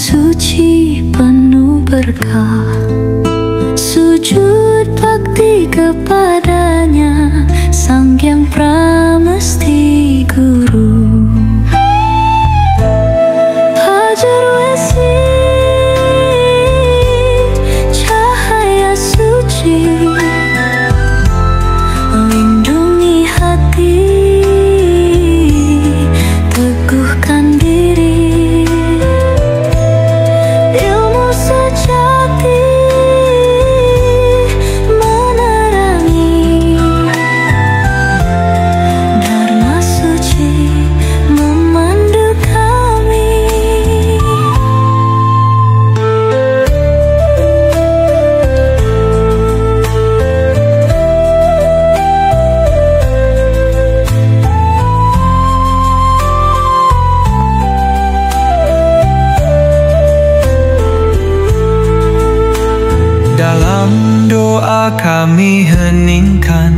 suci penuh berkah, sujud bakti kepadanya, Sang Hyang Pramesti Guru. Fajar Wesi, cahaya suci, lindungi hati, teguhkan diri, ilmu sejati menerangi, dharma suci memandu kami. Dalam doa kami heningkan,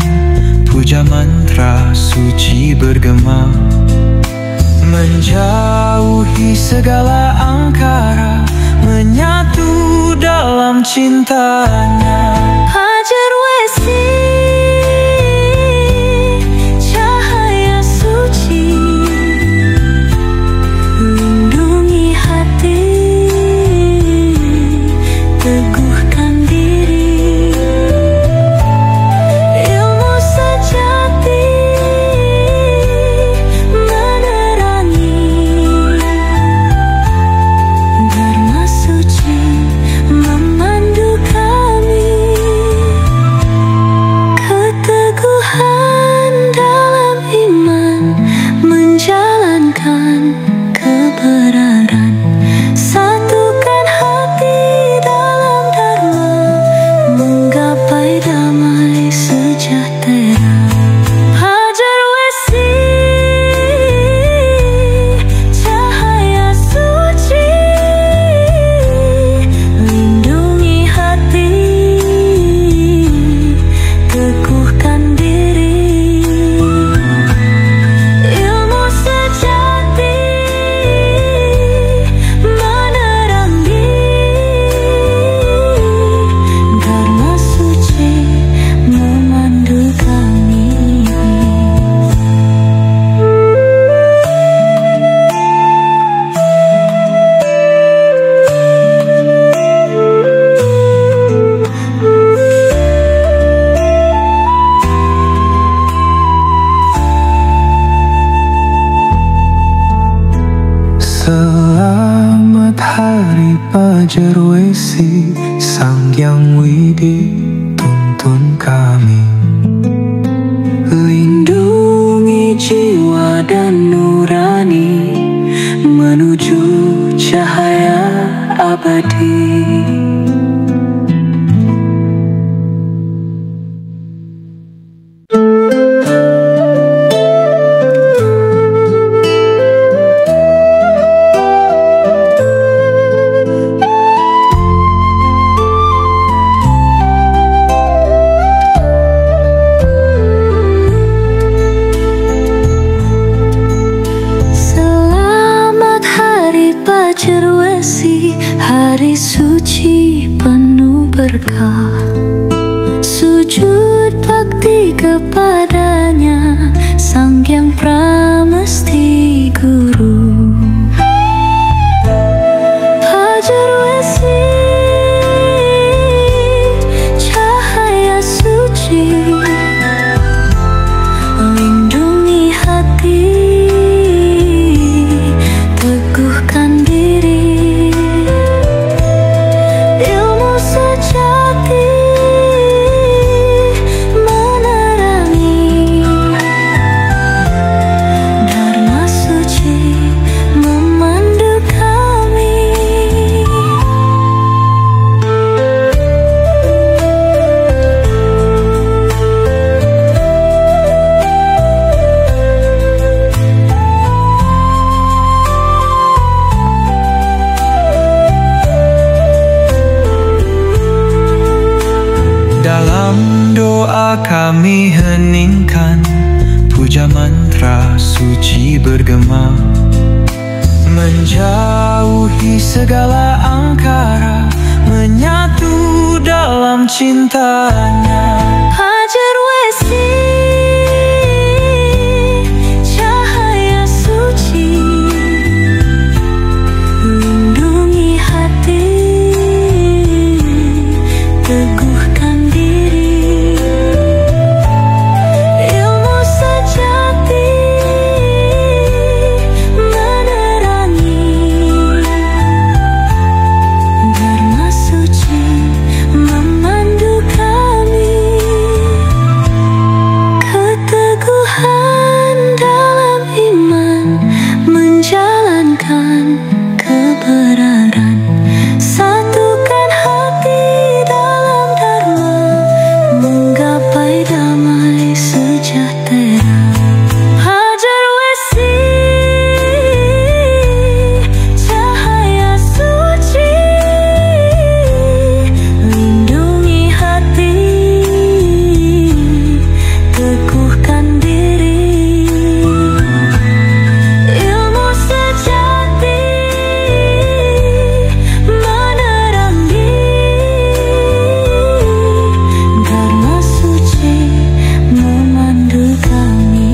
puja mantra suci bergema, menjauhi segala angkara, menyatu dalam cintanya. Fajar Wesi, cahaya suci, lindungi hati, teguhkan diri, ilmu sejati menerangi, dharma suci memandu kami. Keteguhan dalam iman, menjalankan kebenaran, satukan hati dalam dharma, menggapai damai sejahtera. Fajar Wesi, cahaya suci, lindungi hati, teguhkan diri, ilmu sejati menerangi, dharma suci memandu kami. Selamat Hari Fajar Wesi, Sang Hyang Widi tuntun kami. Lindungi jiwa dan nurani, menuju cahaya abadi. Selamat Hari Fajar Wesi, hari suci penuh berkah, sujud bakti kepadanya, Sang Hyang Pramesti Guru. Fajar Wesi, cahaya suci, lindungi hati, teguhkan diri, ilmu sejati menerangi, dharma suci memandu kami. Dalam doa kami heningkan, puja mantra suci bergema, menjauhi segala angkara, menyatu dalam cintanya. Hajar Wesi, cahaya suci, lindungi hati, teguhkan diri, ilmu sejati menerangi, dharma suci memandu kami, keteguhan dalam iman menjalankan kebenaran, satukan hati dalam dharma, menggapai damai sejahtera. Hajar Wesi, cahaya suci, lindungi hati, teguhkan diri, ilmu sejati menerangi, dharma suci memandu kami.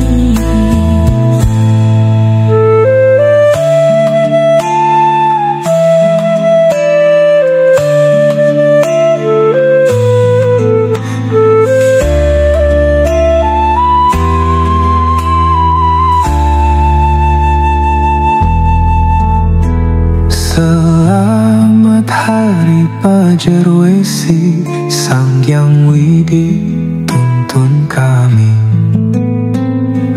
Selamat Hari Pajar Wesi, Sang Yang Widi tuntun kami.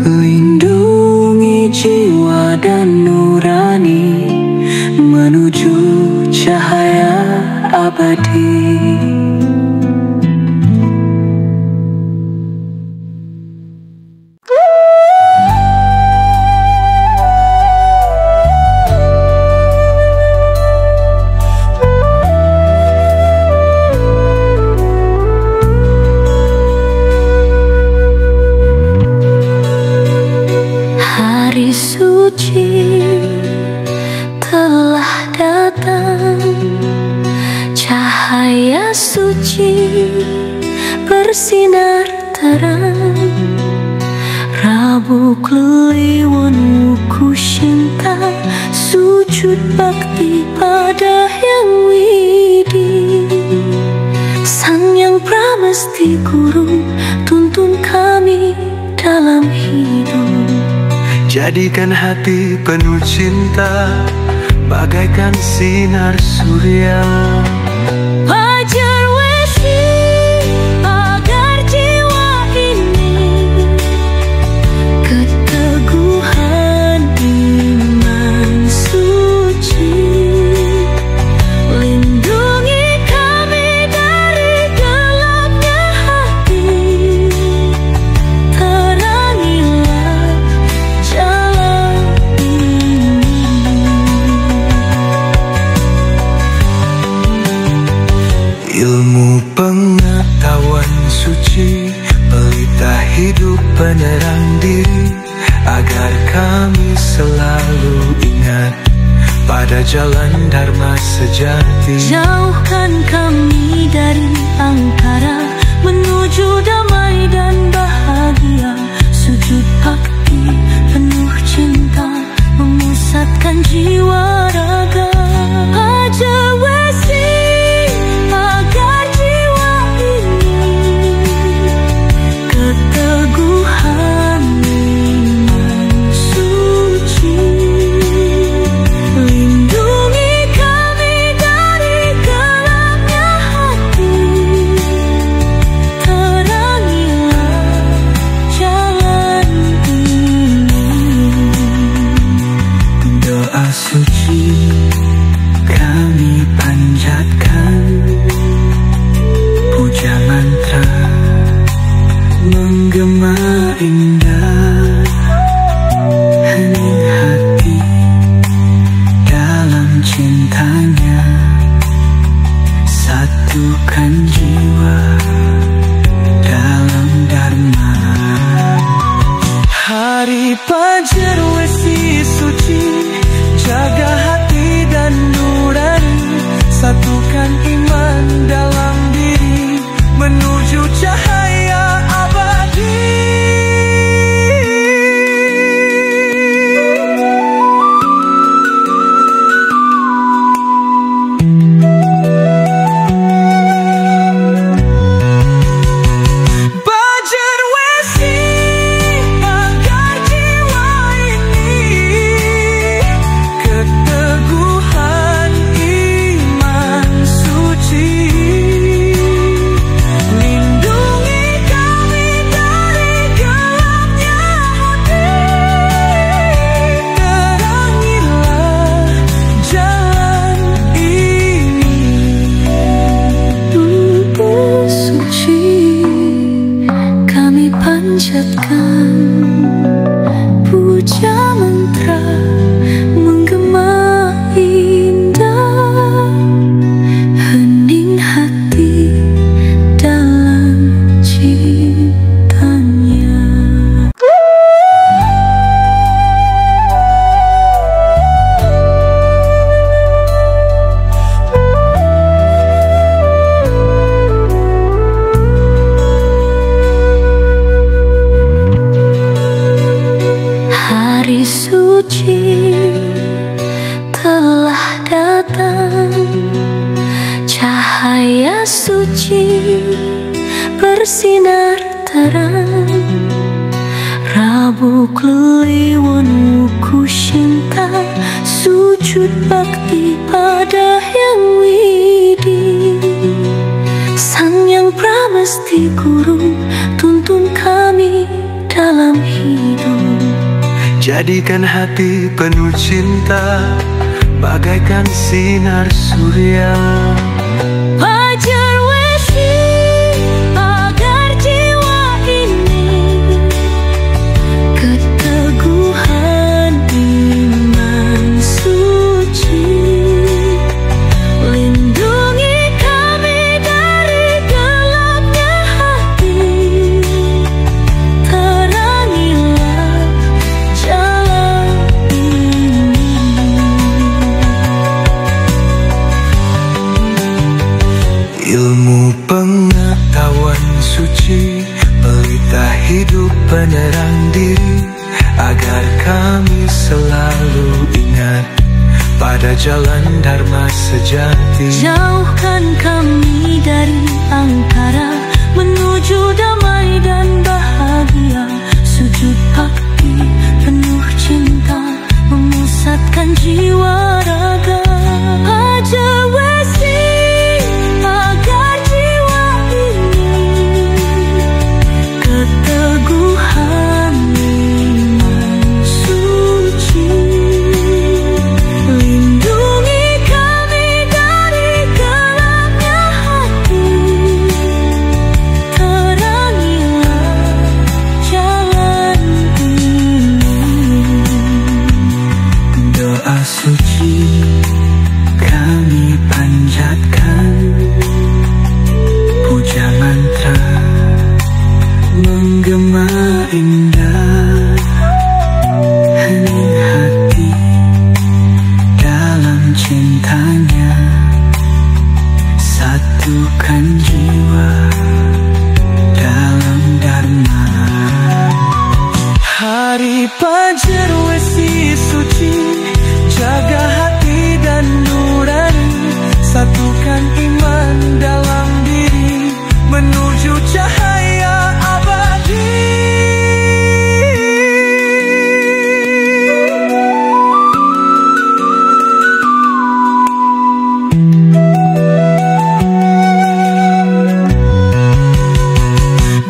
Lindungi jiwa dan nurani, menuju cahaya abadi. Hari suci telah datang, cahaya suci bersinar terang, Rabu Kliwon Wuku Shinta, sujud bakti pada Yang Widi, Sang Yang Pramesti Guru, tuntun kami dalam hidup. Jadikan hati penuh cinta, bagaikan sinar surya. Hajar Wesi, agar jiwa ini keteguhan iman suci, lindungi kami dari gelapnya hati, terangilah jalan ini. Ilmu pengetahuan suci, pelita hidup penerang diri, agar kami selalu ingat pada jalan dharma sejati. Jauhkan kami dari angkara, menuju damai dan bahagia, sujud bakti penuh cinta, memusatkan jiwa raga. Hajar Wesi, agar jiwa ini keteguhan iman suci, lindungi kami dari gelapnya hati, terangilah jalan ini. Doa suci kami panjatkan, puja mantra menggema indah, hening hati dalam cintanya, satukan jiwa dalam dharma. Hari Pajar Wesi suci, jaga panjatkan, puja mantra menggema indah, hening hati dalam cintanya. Hari suci telah datang, cahaya suci bersinar terang. Rabu Kliwon wuku Shinta, sujud bakti pada Hyang Widi. Sang Yang Pramesti Guru, tuntun kami dalam hidup. Jadikan hati penuh cinta bagaikan sinar surya. Fajar Wesi agar jiwa ini keteguhan iman suci. Lindungi kami dari gelapnya hati, terangilah jalan ini. Ilmu pengetahuan suci, pelita hidup penerang diri, agar kami selalu ingat pada jalan dharma sejati. Jauhkan kami dari angkara menuju damai dan bahagia. Sujud bakti penuh cinta memusatkan jiwa raga. Ajar Wesi agar jiwa ini keteguhan iman suci. Lindungi kami dari gelapnya hati, terangilah jalan ini. Doa suci kami panjatkan, puja mantra menggema indah, hening hati dalam cintanya. Satukan jiwa dalam dharma. Hari Fajar Wesi suci, jaga hati dan nurani, satukan iman dalam diri menuju cahaya abadi.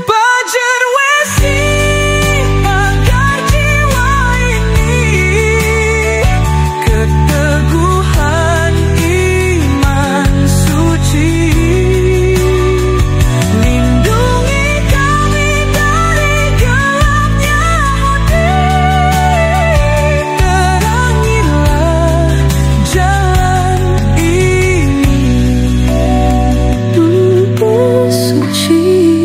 Fajar Wesi agar jiwa ini keteguhan iman suci. Lindungi kami dari gelapnya hati, terangilah jalan ini. Suci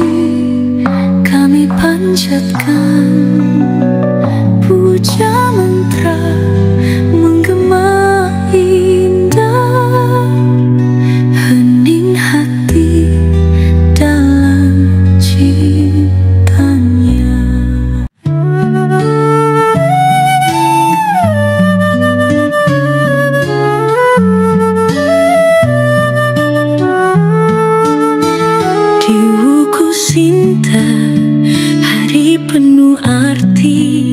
kami panjatkan, puja mantra menggema indah, hening hati dalam cintanya. Di wuku Sinta, hari penuh arti,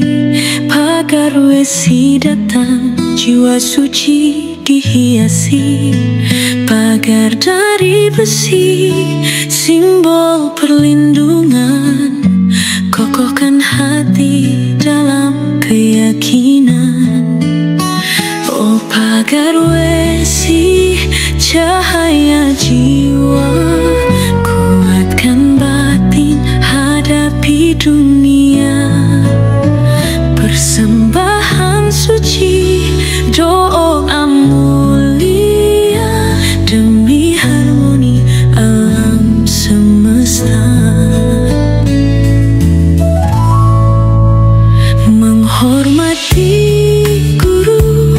pagar Wesi datang, jiwa suci dihiasi. Pagar dari besi, simbol perlindungan, kokohkan hati dalam keyakinan. Oh pagar Wesi, cahaya jiwa, kuatkan batin hadapi dunia. Persembahan suci, doa mulia demi harmoni alam semesta. Menghormati guru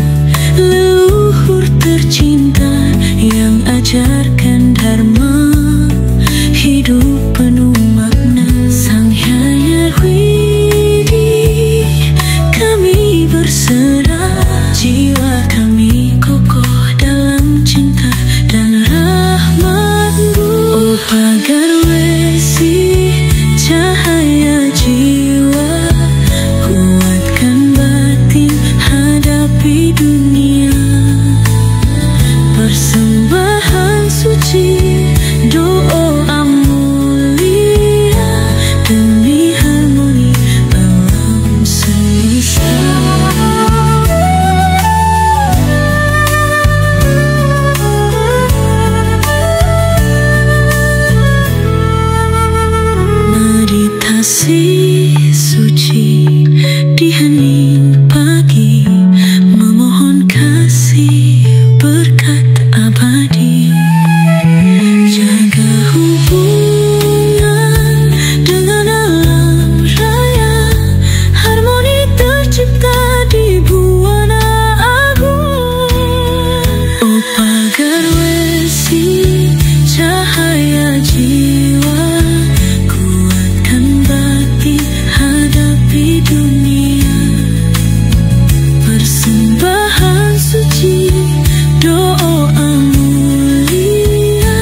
leluhur tercinta yang ajarkan dharma hidup penuh makna. Sang Hyang Widi kami berserah, jiwa kami kokoh dalam cinta dan rahmat-Mu. Oh pagar wesi cahaya jiwa, kuatkan batin hadapi dunia. Persembahan suci, doa mulia demi harmoni alam semesta. Meditasi suci di hening pagi, memohon kasih berkat abadi. Jaga hubungan dengan alam raya, harmoni tercipta di buana agung. Oh pagar wesi cahaya jiwa, kuatkan batin hadapi dunia. Persembahan suci, doa mulia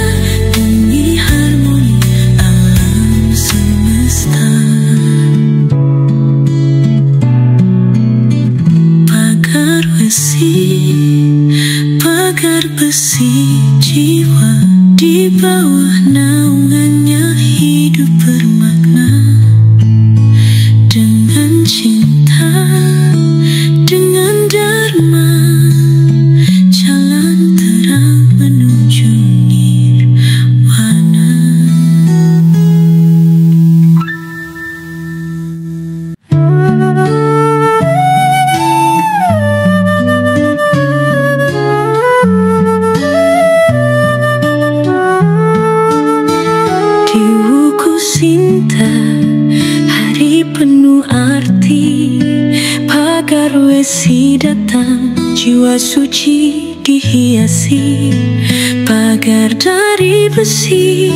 demi harmoni alam semesta. Pagar besi jiwa, di bawah naungannya hidup bermakna. Dengan cinta, dengan dharma, jalan terang menuju nirwana. Di wuku Sinta, hari penuh arti, pagar wesi datang, jiwa suci dihiasi. Pagar dari besi,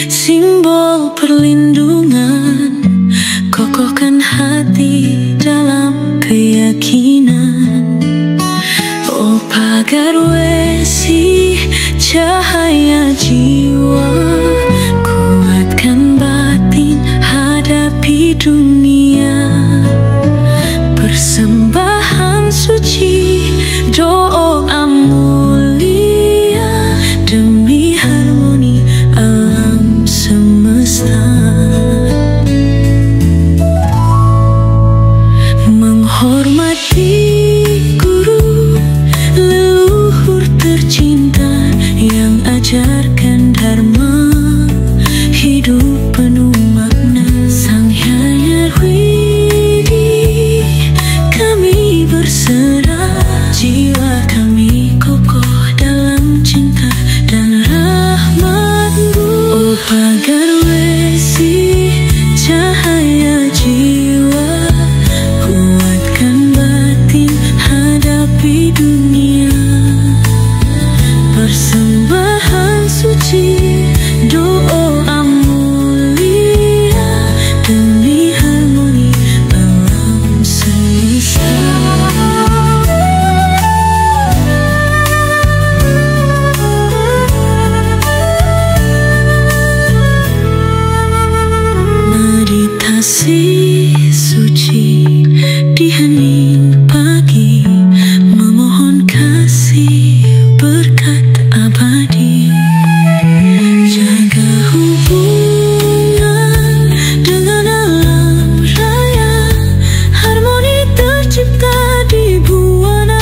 simbol perlindungan, kokohkan hati dalam keyakinan. Oh pagar wesi cahaya jiwa, kuatkan batin hadapi dunia. Persembahan suci, doa mulia demi harmoni alam semesta. Menghormati guru leluhur tercinta yang ajarkan dharma hidup penuh makna. Sang Hyang Widi kami berserah, jiwa kami kokoh dalam cinta dan rahmat-Mu. Oh pagar wesi cahaya jiwa, kuatkan batin hadapi dunia. Persembahan suci, doa mulia demi harmoni alam semesta. Meditasi suci di hening pagi, memohon kasih berkat abadi. Jaga hubungan dengan alam raya, harmoni tercipta di buana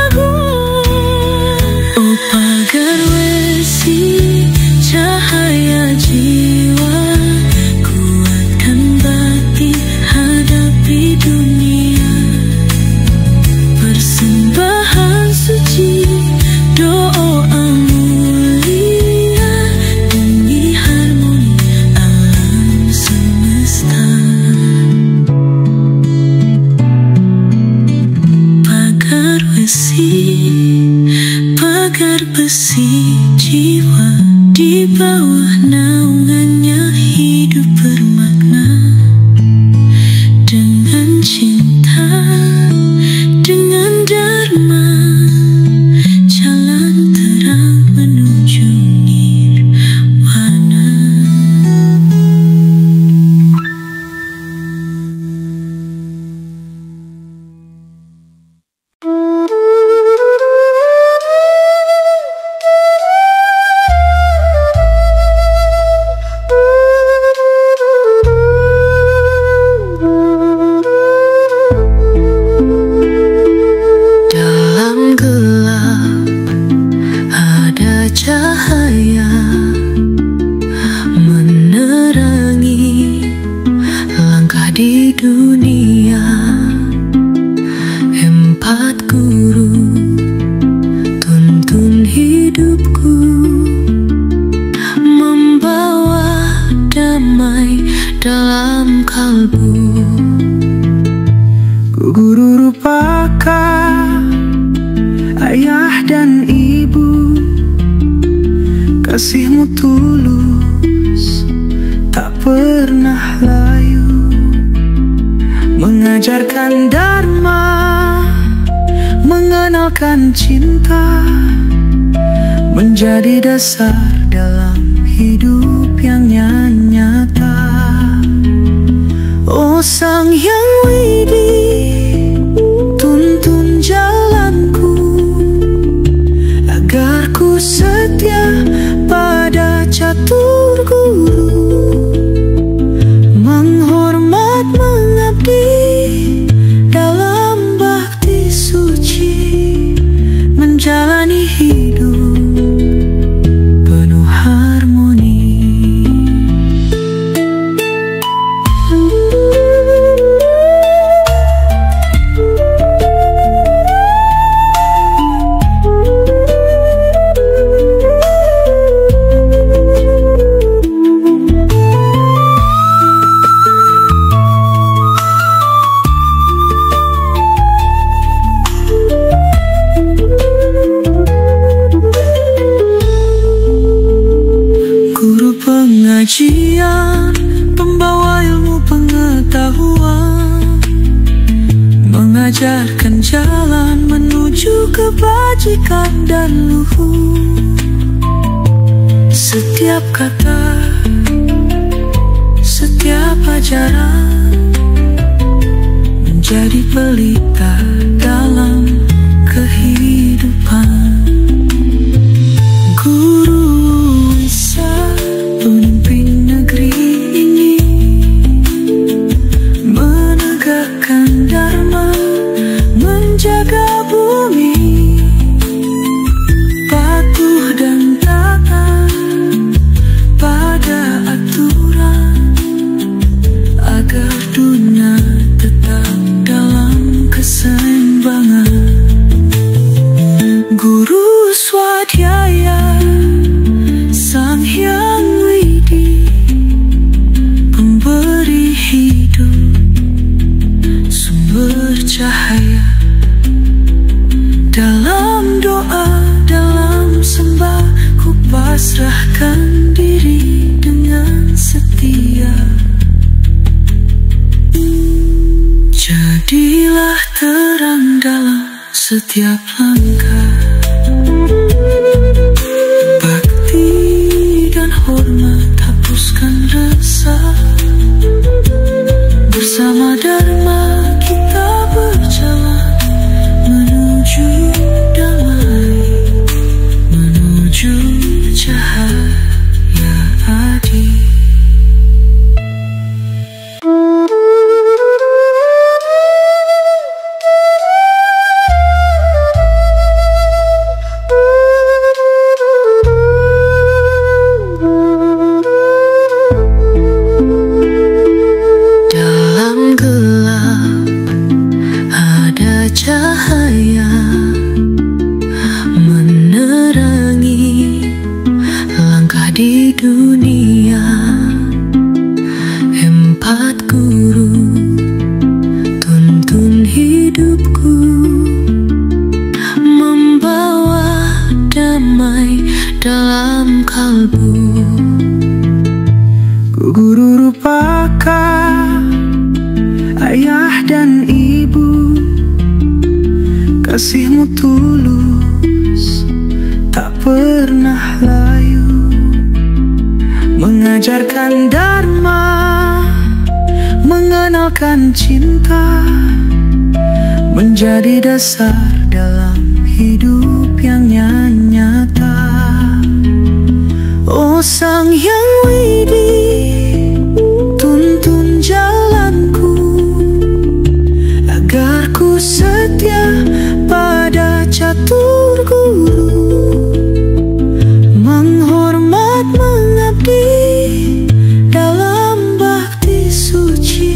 agung. Oh pagar wesi cahaya jiwa, kuatkan batin hadapi dunia. Empat guru tuntun hidupku, membawa damai dalam kalbu. Guru rupaka, ayah dan ibu, kasihmu tulus, tak pernah layu, mengajarkan dharma, mengenalkan cinta, menjadi dasar dalam hidup yang nyata. Oh Sang Hyang Widi, tuntun jalanku, agar ku setia pada catur guru, menghormat mengabdi dalam bakti suci, menjalani hidup penuh harmoni. Pengajian, pembawa ilmu pengetahuan, mengajarkan jalan menuju kebajikan dan luhur. Setiap kata, setiap ajaran menjadi pelita dalam kehidupan. Guru Isa pemimpin negeri ini, menegakkan dharma, menjaga bumi, patuh dan taat pada aturan, agar dunia tetap dalam keseimbangan. Guru swadhyaya, Sang Hyang Widi, pemberi hidup, sumber cahaya. Dalam doa, dalam sembah, ku pasrahkan diri dengan setia. Jadilah terang dalam setiap langkah, bakti dan hormat hapuskan resah. Bersama dharma kita berjalan menuju damai, menuju cahaya adil. Cahaya menerangi langkah di dunia. Empat guru tuntun hidupku, membawa damai dalam kalbu. Guru rupaka, ayah dan ibu, kasihmu tulus, tak pernah layu, mengajarkan dharma, mengenalkan cinta, menjadi dasar dalam hidup yang nyata. Oh Sang Hyang Widi, tuntun jalanku, agar ku setia pada catur guru, menghormat mengabdi dalam bakti suci,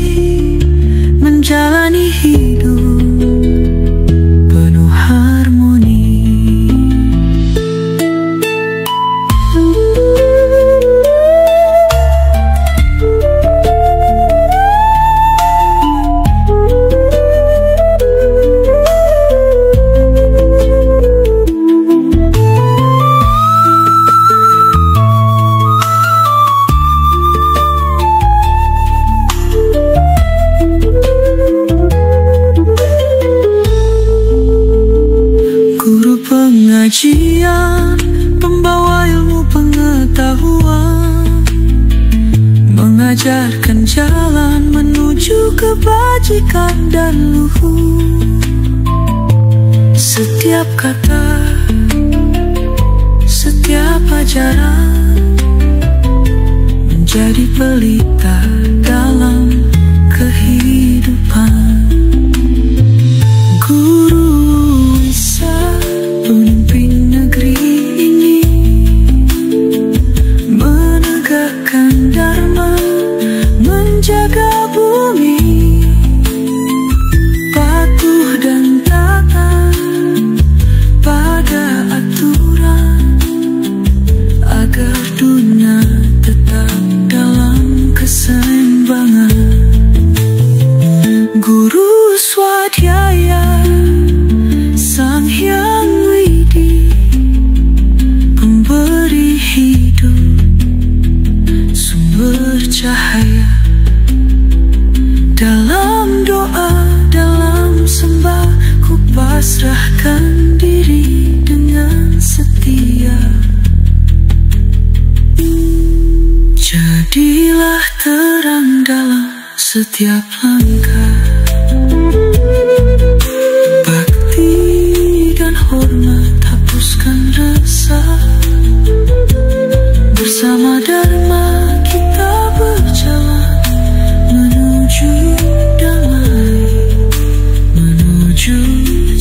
kebajikan dan luhur. Setiap kata, setiap ajaran menjadi pelita dalam kehidupan. Guru Isa pemimpin negeri ini, menegakkan dharma, menjaga bumi, patuh dan taat pada aturan, agar dunia tetap dalam keseimbangan. Guru Swadhyaya, Sang Hyang Widi, pemberi hidup, sumber cahaya. Dalam doa, dalam sembah, ku pasrahkan diri dengan setia. Jadilah terang dalam setiap langkah. Bakti dan hormat hapuskan resah. Bersama Dharma kita berjalan menuju damai, menuju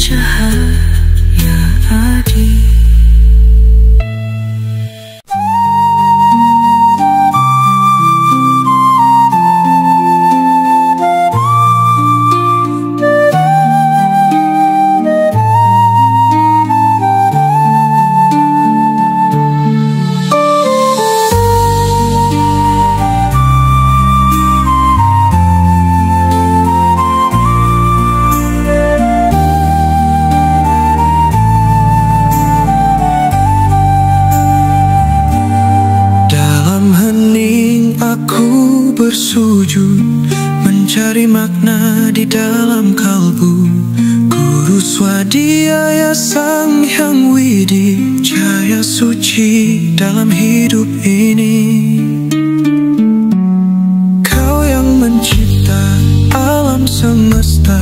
cahaya adil. Bersujud mencari makna di dalam kalbu. Guru Swadhyaya, Sang Hyang Widi, cahaya suci dalam hidup ini. Kau yang mencipta alam semesta,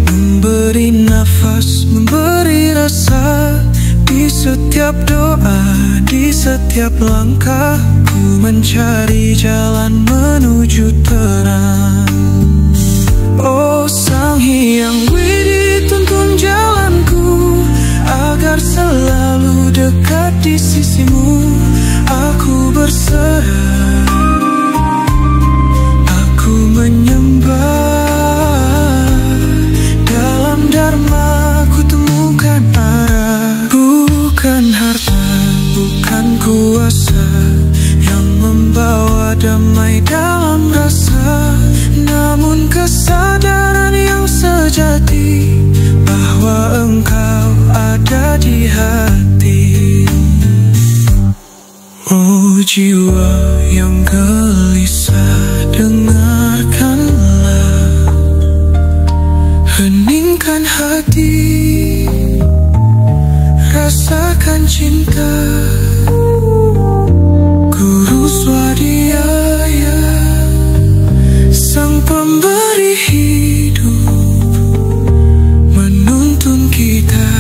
memberi nafas, memberi rasa. Di setiap doa, di setiap langkah, ku mencari jalan menuju terang. Oh Sang Hyang Widi, tuntun jalanku agar selalu dekat di sisimu. Aku berserah, aku menyembah. Dalam Dharma ku temukan arah. Bukan harta, bukan kuasa yang membawa damai dalam rasa, namun kesadaran yang sejati bahwa Engkau ada di hati. Oh jiwa yang gelisah, dengarkanlah, heningkan hati, rasakan cinta. Guru Swadhyaya, Sang pemberi hidup, menuntun kita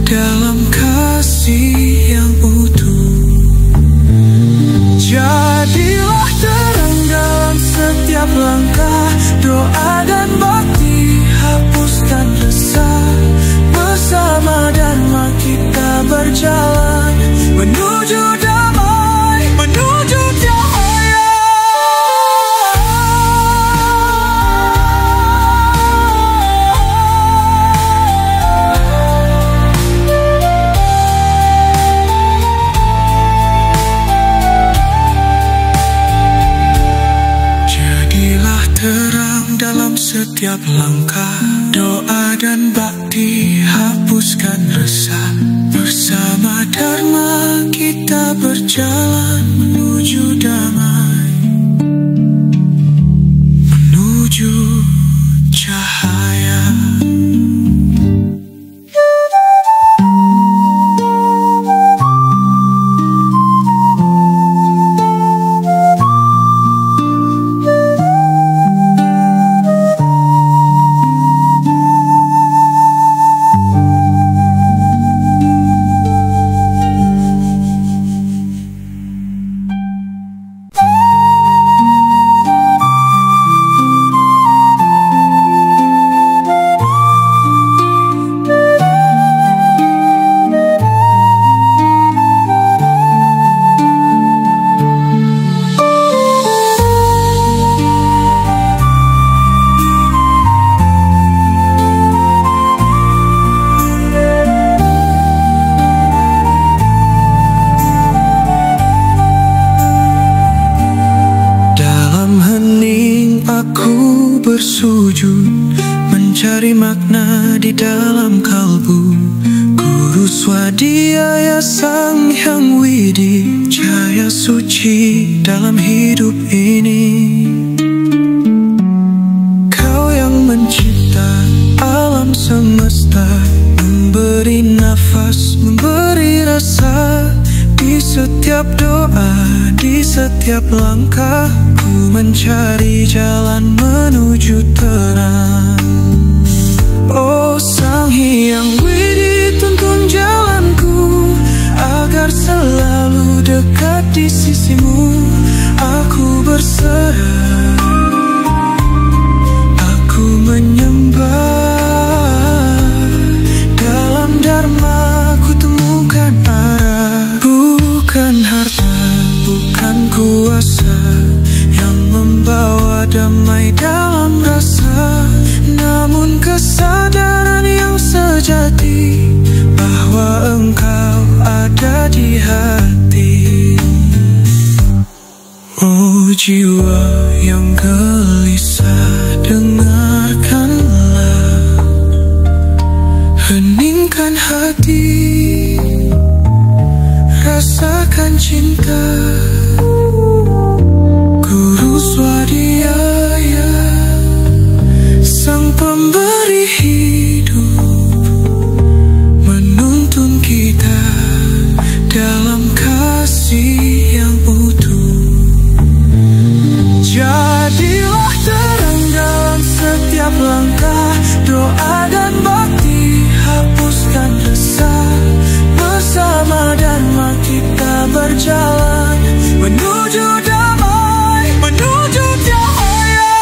dalam kasih yang utuh. Jadilah terang dalam setiap langkah, doa dan bakti hapuskan resah. Bersama Dharma kita berjalan menuju damai, menuju cahaya. Jadilah terang dalam setiap langkah, doa dan bakti hapuskan resah. Bersama Dharma kita berjalan menuju damai, menuju cahaya. berwujud, mencari makna di dalam kalbu. Guru swadhyaya Sang Hyang Widi, cahaya suci dalam hidup ini. Kau yang mencipta alam semesta, memberi nafas, memberi rasa. Di setiap doa, di setiap langkah, ku mencari jalan menuju terang. Oh Sang Hyang Widi, tuntun jalanku agar selalu dekat di sisimu. Aku berserah, aku menyembah. Dalam dharma ku temukan arah. Bukan harta, bukan kuasa yang membawa damai dalam rasa, namun kesadaran yang sejati bahwa Engkau ada di hati. Oh jiwa yang gelisah, dengarkanlah, heningkan hati, rasakan cinta. Guru swadhyaya, Sang pemberi hidup, menuntun kita dalam kasih yang utuh. Jadilah terang dalam setiap langkah, doa dan bakti hapuskan resah. Bersama dharma kita berjalan menuju damai, menuju cahaya.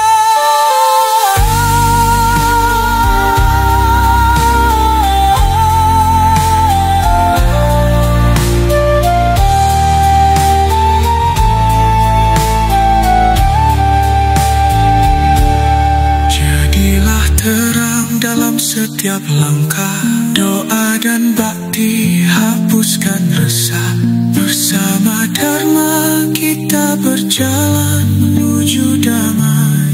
Jadilah terang dalam setiap langkah, doa dan bakti hapuskan resah. Bersama dharma kita berjalan menuju damai,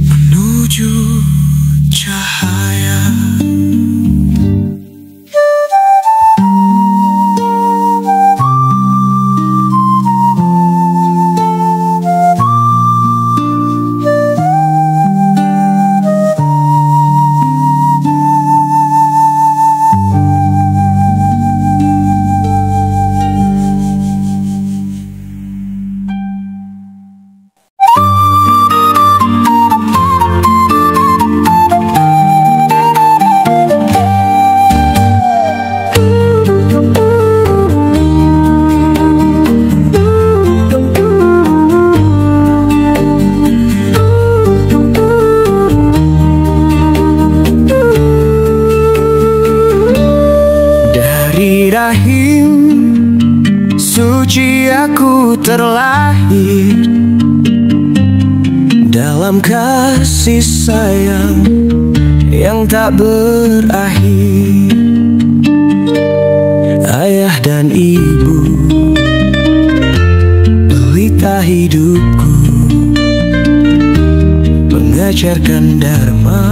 menuju cahaya. Rahim suci aku terlahir dalam kasih sayang yang tak berakhir. Ayah dan ibu, pelita hidupku, mengajarkan dharma,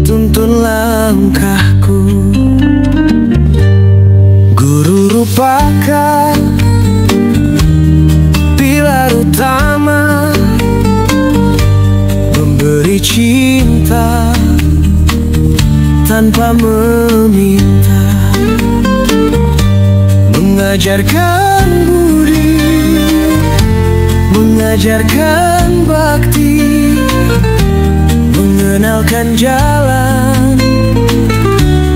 tuntun langkahku. Guru rupakan pilar utama, memberi cinta tanpa meminta, mengajarkan budi, mengajarkan bakti, mengenalkan jalan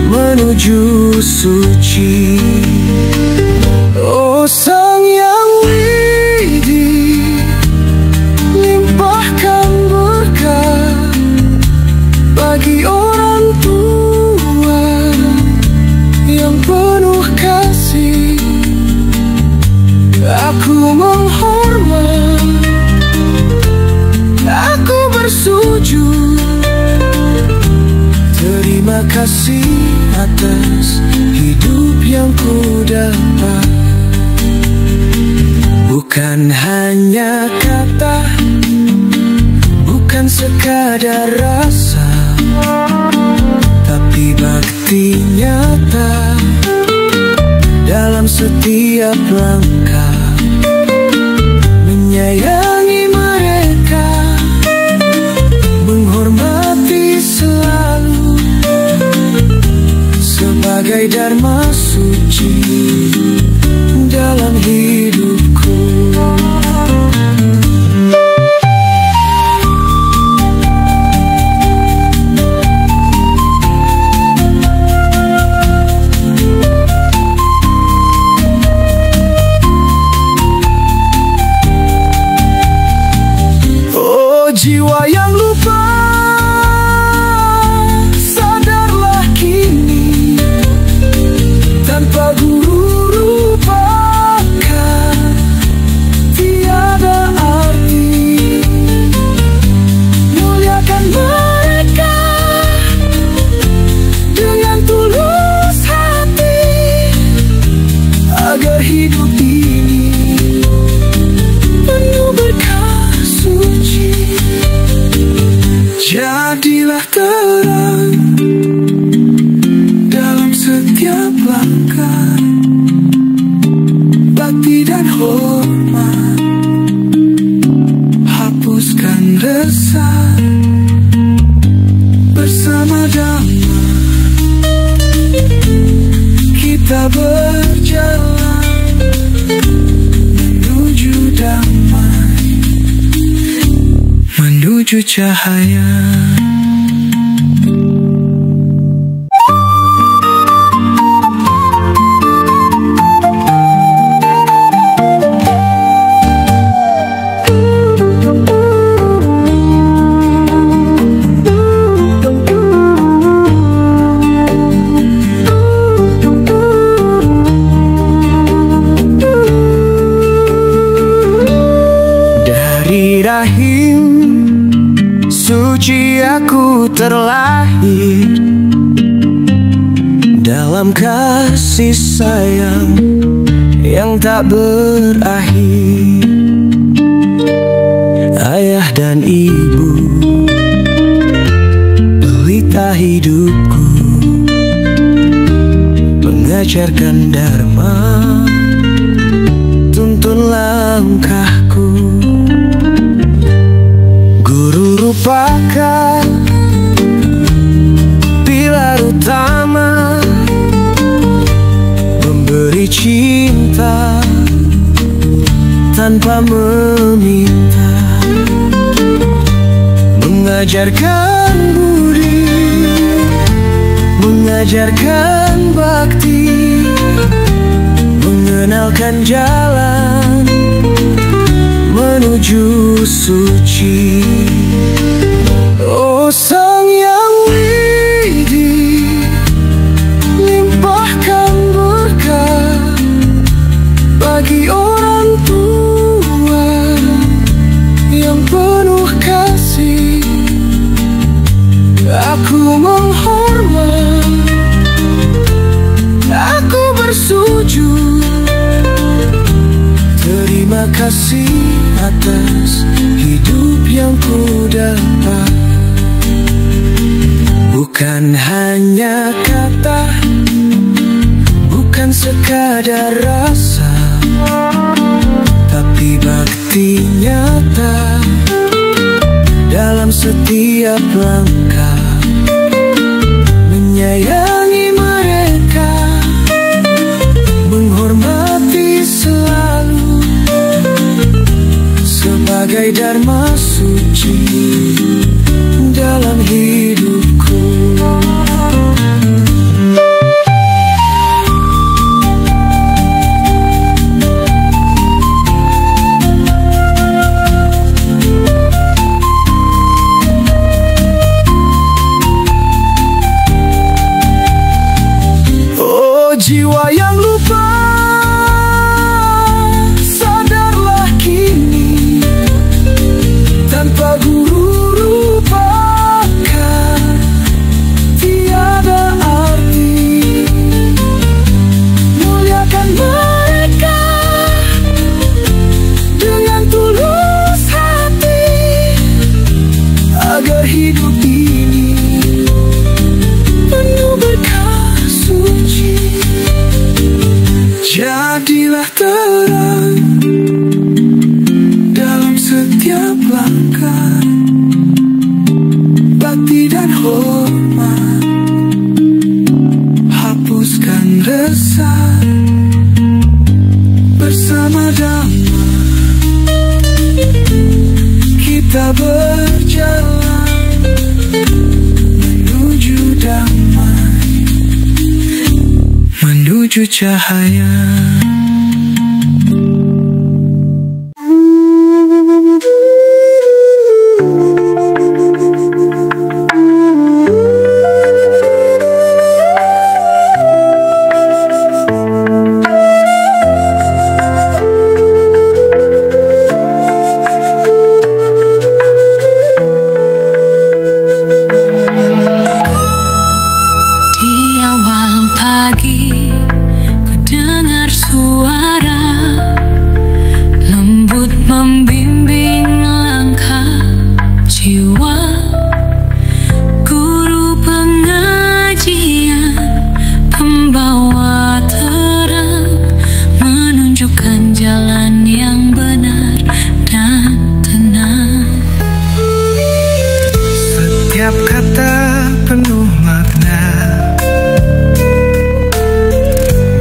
menuju suci. Oh Sang Hyang Widi, limpahkan berkah bagi orang tua yang penuh kasih. Aku menghormat, aku bersujud, terima kasih atas hidup yang sekadar rasa, tapi bakti nyata dalam setiap langkah. Menyayangi mereka, menghormati selalu, sebagai dharma suci dalam hidupku. Jiwa yang lupa, sadarlah kini, tanpa guru rupakan tiada arti. Muliakan mereka dengan tulus hati, agar hidup ini penuh berkah suci. Jadilah terang dalam setiap langkah, bakti dan hormat, hapuskan resah, bersama Dhamma kita berjalan menuju damai, menuju cahaya. Dari rahim suci aku terlahir, dalam kasih sayang yang tak berakhir. Ayah dan ibu, pelita hidupku, mengajarkan dharma, tuntun langkahku. Guru rupakan pilar utama, memberi cinta tanpa meminta, mengajarkan budi, mengajarkan bakti, mengenalkan jalan menuju suci. Oh Sang Yang Widi, limpahkan berkah bagi orang tua yang penuh kasih. Aku menghormat, aku bersujud, terima kasih atas hidup yang ku dapat. Bukan hanya kata, bukan sekadar rasa, tapi bakti nyata dalam setiap langkah. Menyayangi mereka, menghormati selalu, sebagai dharma suci dalam hidupku. Oh jiwa yang lupa, hidup ini penuh berkah suci. Jadilah terang dalam setiap langkah, bakti dan hormat, hapuskan resah. Bersama damai kita berjalan menuju damai, menuju cahaya. Membimbing langkah jiwa, guru pengajian, pembawa terang, menunjukkan jalan yang benar dan tenang. Setiap kata penuh makna,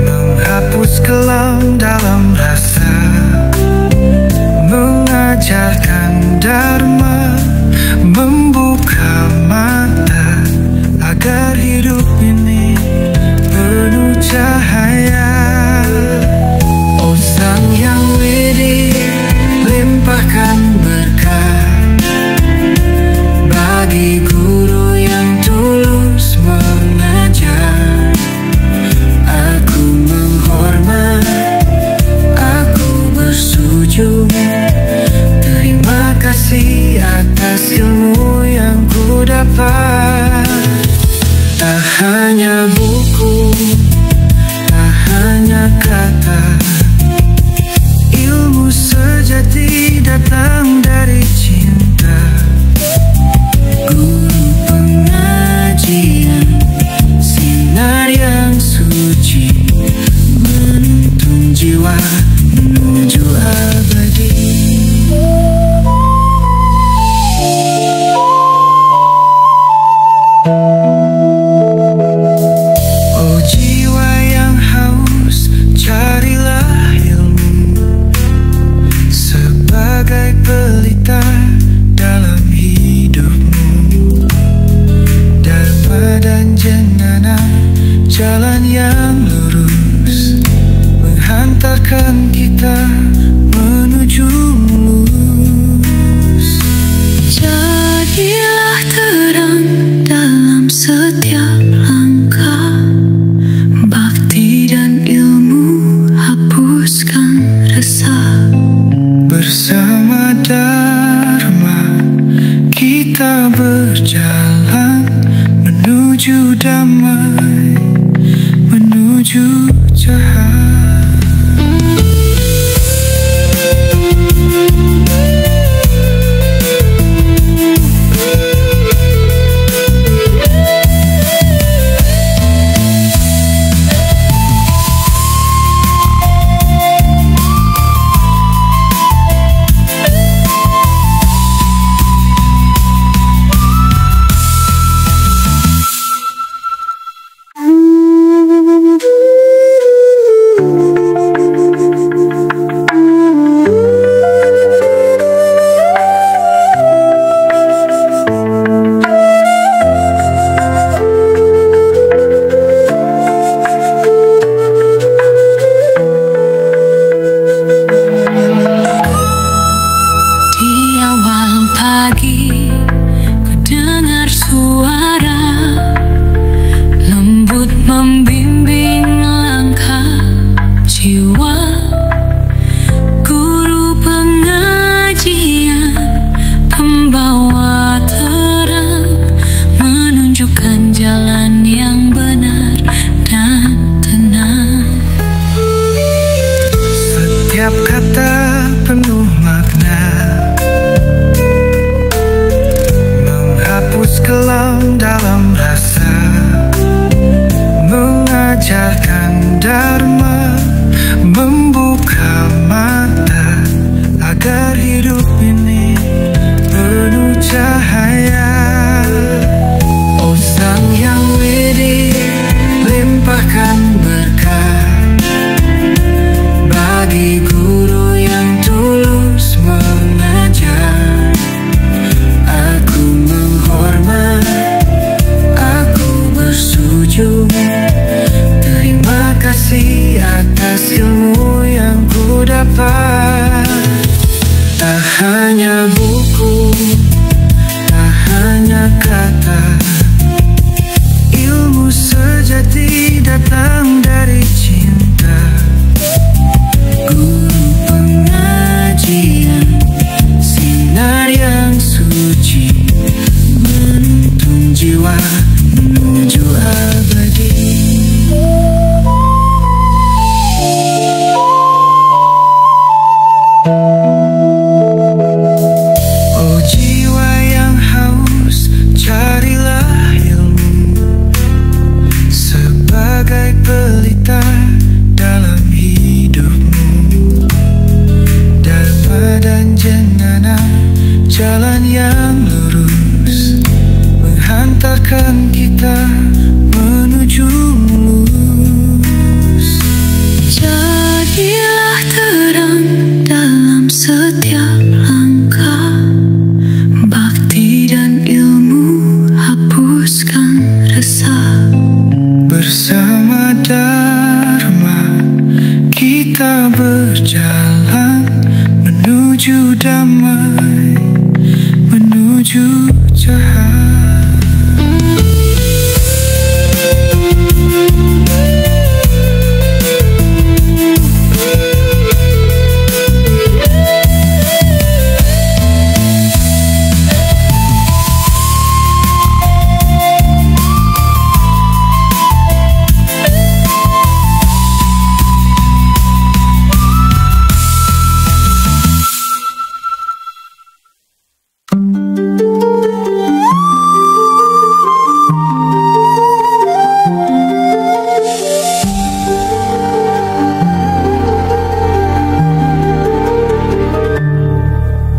menghapus kelam dalam rasa, mengajarkan dharma, membuka mata agar hidup ini penuh cahaya. Oh Sang Yang Widi, limpahkan berkah bagi guru yang tulus mengajar. Aku menghormat, aku bersujud, terima kasih atas ilmu yang ku dapat. Tak hanya buku, tak hanya kata, ilmu sejati datang dari cinta. Guru pengajian, sinar yang suci, menuntun jiwa menuju abadi. Oh jiwa yang haus, carilah ilmu sebagai pelita dalam hidupmu. Dharma dan jnana, jalan yang lurus, menghantarkan kita menuju mulus. Jadilah terang dalam setiap langkah, bakti dan ilmu, hapuskan resah. Bersama dharma kita berjalan menuju damai, menuju cahaya. dalam rasa, mengajarkan dharma, membuka mata agar hidup ini penuh cahaya. Oh Sang Yang Widi, limpahkan berkah bagi guru yang tulus mengajar. Aku menghormat, aku bersujud, terima kasih atas ilmu yang ku dapat. Tak hanya buku, tak hanya kata, ilmu sejati datang dari cinta. Guru pengajian, sinar yang suci, menuntun jiwa menuju abadi. Oh jiwa yang haus, carilah ilmu sebagai pelita dalam hidupmu. Dharma dan jnana, jalan yang lurus, menghantarkan kita menuju mulus. Jadilah terang dalam setiap langkah, bakti dan ilmu hapuskan resah. Bersama Dharma kita berjalan menuju damai, menuju cahaya.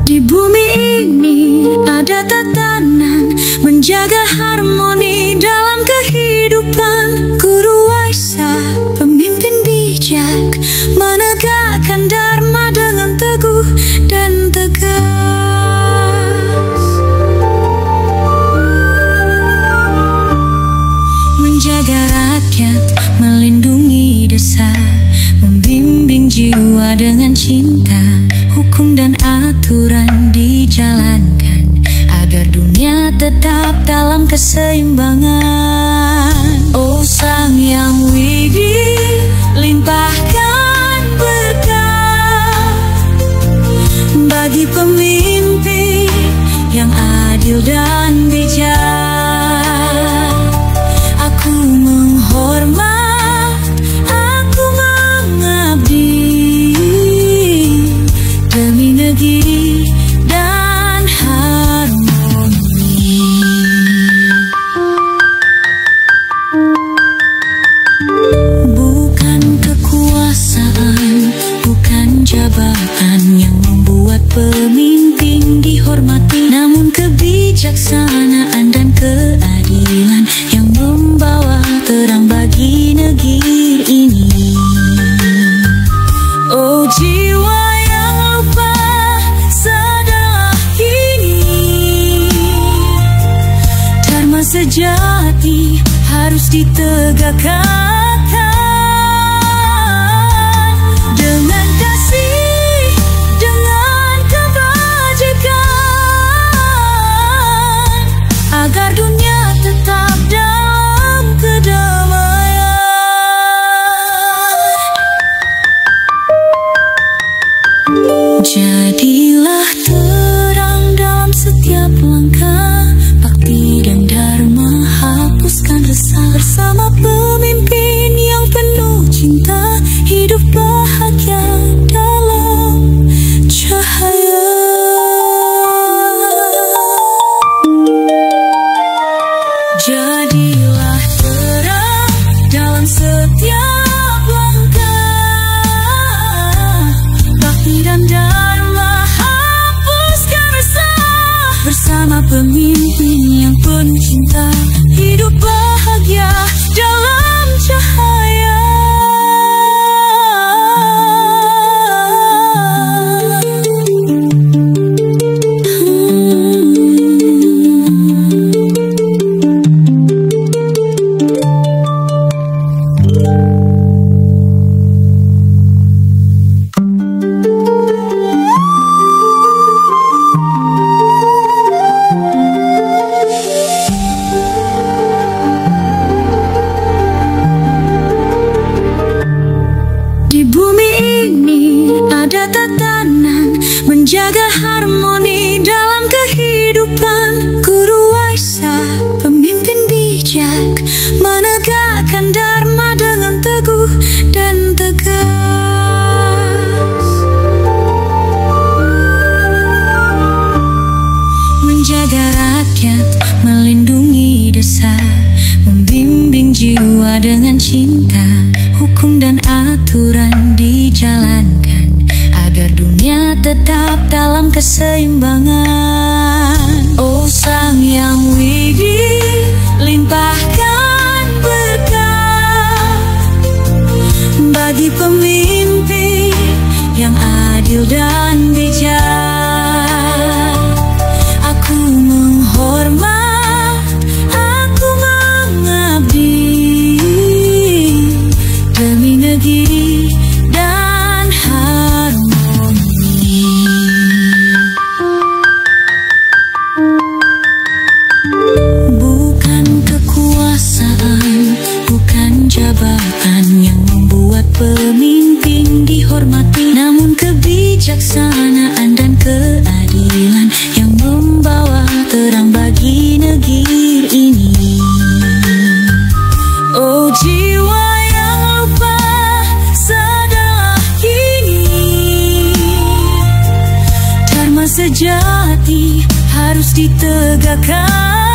Di bumi ini ada tatanan menjaga harmoni dalam kehidupan. Guru Waisa, pemimpin bijak, menegakkan dharma dengan teguh dan tegas. Menjaga rakyat, melindungi desa, membimbing jiwa dengan cinta. Hukum dan aturan dijalankan agar dunia tetap dalam keseimbangan. Oh Sang Yang Widi, limpahkan berkah bagi pemimpin yang adil dan bijak. Aku menghormat, aku mengabdi demi negeri dan harmoni. Bukan kekuasaan, bukan jabatan yang membuat pemimpin dihormati, namun kebijaksanaan dan keadilan yang membawa terang bagi negeri ini. Oh jiwa yang lupa sadar ini, dharma sejati harus ditegakkan dengan kasih, dengan kebajikan, agar dunia tetap dalam kedamaian. Jadilah terang dalam setiap langkah, bakti dan dharma hapuskan resah. Bersama pemimpin yang penuh cinta, hidup bahagia dalam cahaya. pemimpin yang penuh cinta, hidup bahagia dalam cahaya. Di bumi ini ada tatanan menjaga harmoni dalam kehidupan. Guru Waisa, pemimpin bijak, menegakkan dharma dengan teguh dan tegas. Menjaga rakyat, melindungi desa, membimbing jiwa dengan cinta. Hukum dan aturan dijalankan agar dunia tetap dalam keseimbangan. Oh Sang Yang Widi, limpahkan berkah bagi pemimpin yang adil dan bijak. Aku menghormat, aku mengabdi demi negeri dan harmoni. Bukan kekuasaan, bukan jabatan yang membuat pemimpin dihormati, namun kebijaksanaan dan keadilan yang membawa terang bagi negeri ini. Oh jiwa sejati harus ditegakkan.